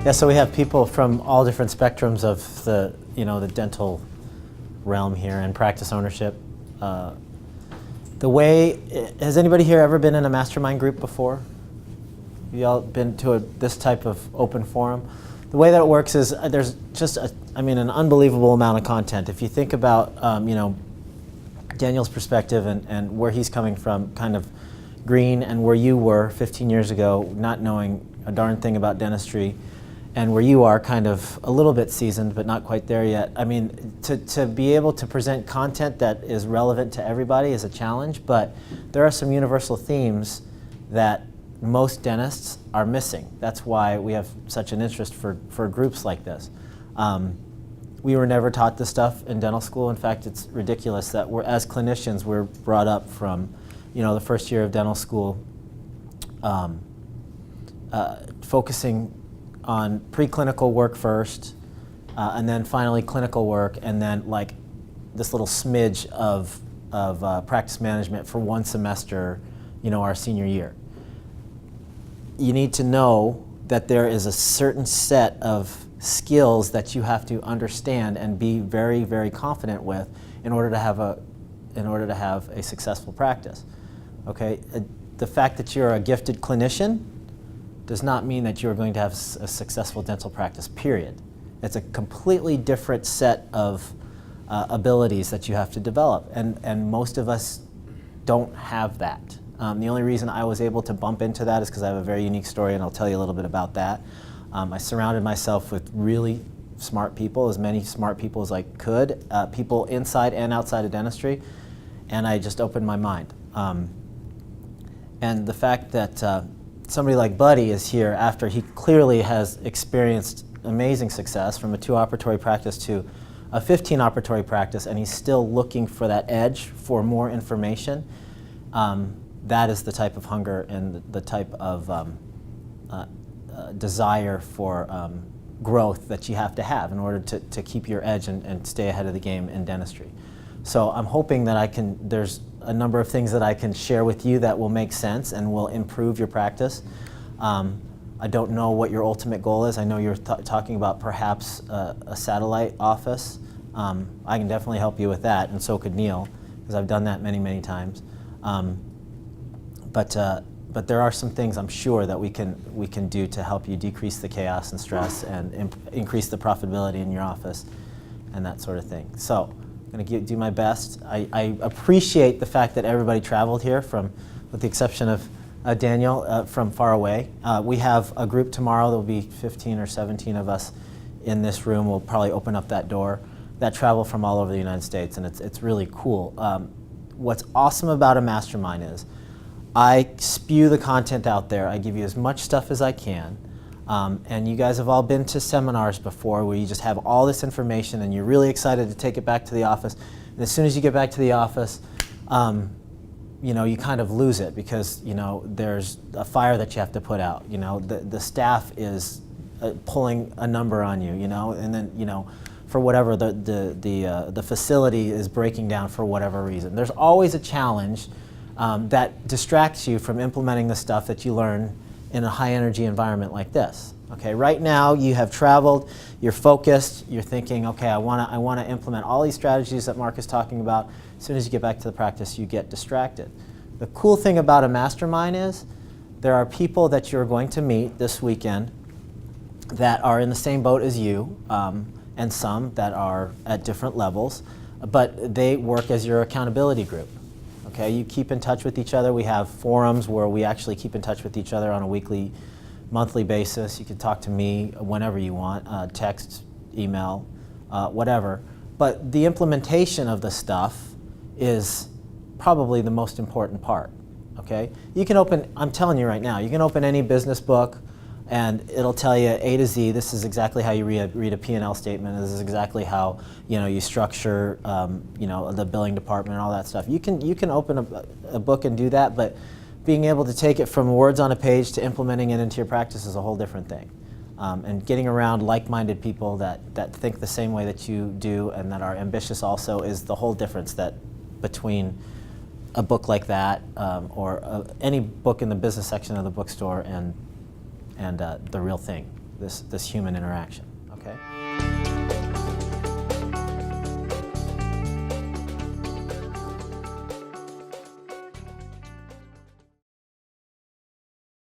Yeah, so we have people from all different spectrums of the, the dental realm here and practice ownership. Has anybody here ever been in a mastermind group before? You all been to this type of open forum? The way that it works is there's just an unbelievable amount of content. If you think about, Daniel's perspective and where he's coming from, kind of green, and where you were 15 years ago, not knowing a darn thing about dentistry, and where you are kind of a little bit seasoned, but not quite there yet. I mean, to be able to present content that is relevant to everybody is a challenge, but there are some universal themes that most dentists are missing. That's why we have such an interest for groups like this. We were never taught this stuff in dental school. In fact, it's ridiculous that as clinicians, we're brought up from, the first year of dental school, focusing on preclinical work first, and then finally clinical work, and then like this little smidge of practice management for one semester, our senior year. You need to know that there is a certain set of skills that you have to understand and be very, very confident with in order to have a successful practice. Okay, the fact that you're a gifted clinician does not mean that you're going to have a successful dental practice, period. It's a completely different set of abilities that you have to develop, and most of us don't have that. The only reason I was able to bump into that is because I have a very unique story, and I'll tell you a little bit about that. I surrounded myself with really smart people, as many smart people as I could, people inside and outside of dentistry, and I just opened my mind. And the fact that somebody like Buddy is here after he clearly has experienced amazing success from a 2-operatory practice to a 15-operatory practice, and he's still looking for that edge for more information, that is the type of hunger and the type of desire for growth that you have to have in order to keep your edge and stay ahead of the game in dentistry. So I'm hoping that there's a number of things that I can share with you that will make sense and will improve your practice. I don't know what your ultimate goal is. I know you're talking about perhaps a satellite office. I can definitely help you with that, and so could Neil, because I've done that many, many times. But there are some things I'm sure that we can do to help you decrease the chaos and stress and increase the profitability in your office and that sort of thing. So I'm going to do my best. I appreciate the fact that everybody traveled here, with the exception of Daniel, from far away. We have a group tomorrow. There'll be 15 or 17 of us in this room. We'll probably open up that door. That travel from all over the United States, and it's really cool. What's awesome about a mastermind is I spew the content out there. I give you as much stuff as I can. And you guys have all been to seminars before where you just have all this information and you're really excited to take it back to the office. And as soon as you get back to the office, you kind of lose it because, there's a fire that you have to put out. The staff is pulling a number on you, and then, for whatever the facility is breaking down for whatever reason. There's always a challenge that distracts you from implementing the stuff that you learn in a high-energy environment like this. Okay, right now you have traveled, you're focused, you're thinking, okay, I want to implement all these strategies that Mark is talking about. As soon as you get back to the practice, you get distracted. The cool thing about a mastermind is there are people that you're going to meet this weekend that are in the same boat as you, and some that are at different levels, but they work as your accountability group. Okay, you keep in touch with each other. We have forums where we actually keep in touch with each other on a weekly, monthly basis. You can talk to me whenever you want, text, email, whatever. But the implementation of the stuff is probably the most important part. Okay, you can I'm telling you right now, you can open any business book and it'll tell you A to Z, this is exactly how you read a P&L statement, this is exactly how you structure the billing department and all that stuff. You can open a book and do that, but being able to take it from words on a page to implementing it into your practice is a whole different thing. And getting around like-minded people that think the same way that you do and that are ambitious also is the whole difference between a book like that or any book in the business section of the bookstore and the real thing. this human interaction, okay?